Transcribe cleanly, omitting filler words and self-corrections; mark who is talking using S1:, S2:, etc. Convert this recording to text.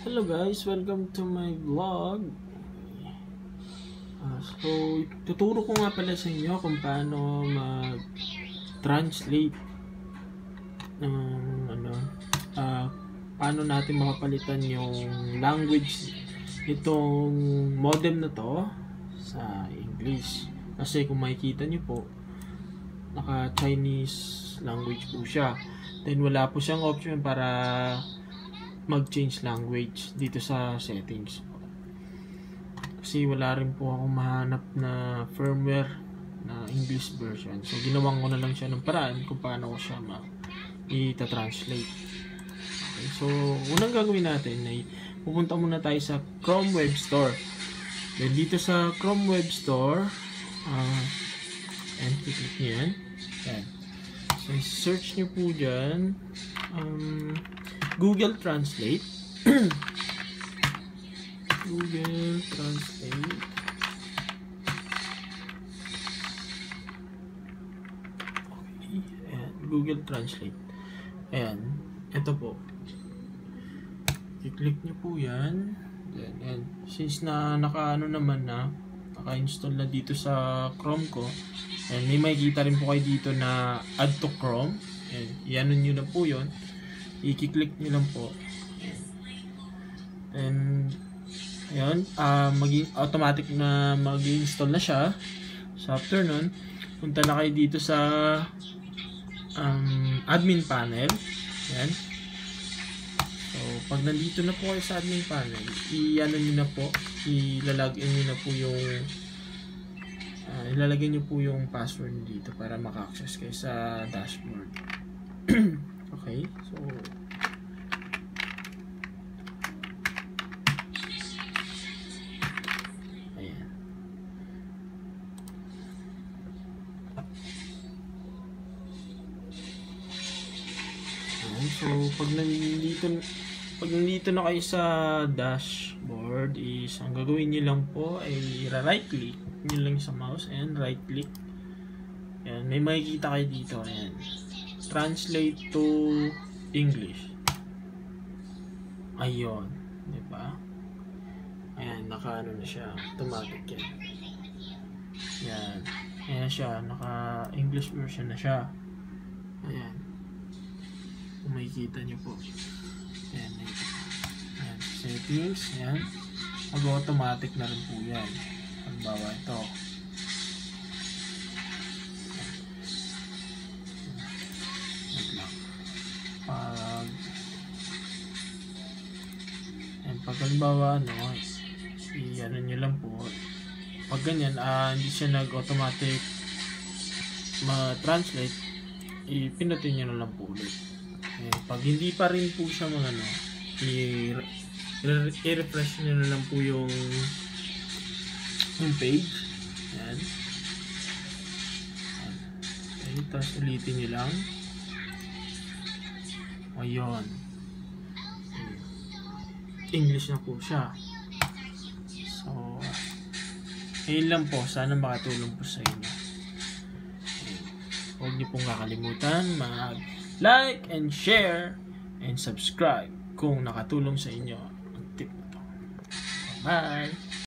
S1: Hello guys, welcome to my vlog. So, tuturo ko nga pala sa inyo kung paano mag-translate ng paano natin makapalitan yung language itong modem na to sa English. Kasi kung makikita nyo po, naka-Chinese language po siya. Then wala po siyang option para mag-change language dito sa settings. Kasi wala rin po akong mahanap na firmware na English version. So ginawang ko na lang siya ng paraan kung paano ko siya i-translate. Okay, so unang gagawin natin ay pupunta muna tayo sa Chrome Web Store. Then dito sa Chrome Web Store, and click nyo yan. So search nyo po dyan Google Translate. Google Translate. Okay. Ayan. Google Translate. Ayan. Ito po. I-click nyo po yan. Ayan. Since naka-ano naman na, naka-install na dito sa Chrome ko, and may makikita rin po kayo dito na Add to Chrome. Ayan. I-ano nyo na po yun. I-click nyo lang po. And ayun, automatic na mag-install na siya. So after nun, punta na kayo dito sa admin panel. Ayan. So pag nandito na po kayo sa admin panel, i-ano nyo na po, ilalagay nyo na po yung ilalagay nyo po yung password dito para maka-access kayo sa dashboard. Okay, so ayan. So pag nandito na kayo sa dashboard, ang gagawin niyo lang po ay right click niyo lang sa mouse and right click. Ayan, may makikita kayo dito. Ayan, translate to English. Ayun, di ba? Ayan, naka-ano na siya, automatic yan. Ayan, ayan siya, naka-English version na siya. Ayan, kung makikita nyo po. Ayan, ayan, settings, ayan, mag-automatic na rin po yan. Halimbawa ito. Pag halimbawa i-ano nyo lang po, pag ganyan hindi siya nag-automatic ma-translate, ipindutin nyo na lang po ulit. Pag hindi pa rin po siya i-refresh nyo na lang po yung page. Ayan. Okay, tapos ulitin nyo lang. Ayun, English na po siya. So ayun lang po, sana makatulong po sa inyo. Huwag niyo pong kakalimutan mag-like and share and subscribe kung nakatulong sa inyo ang tip na to. Bye!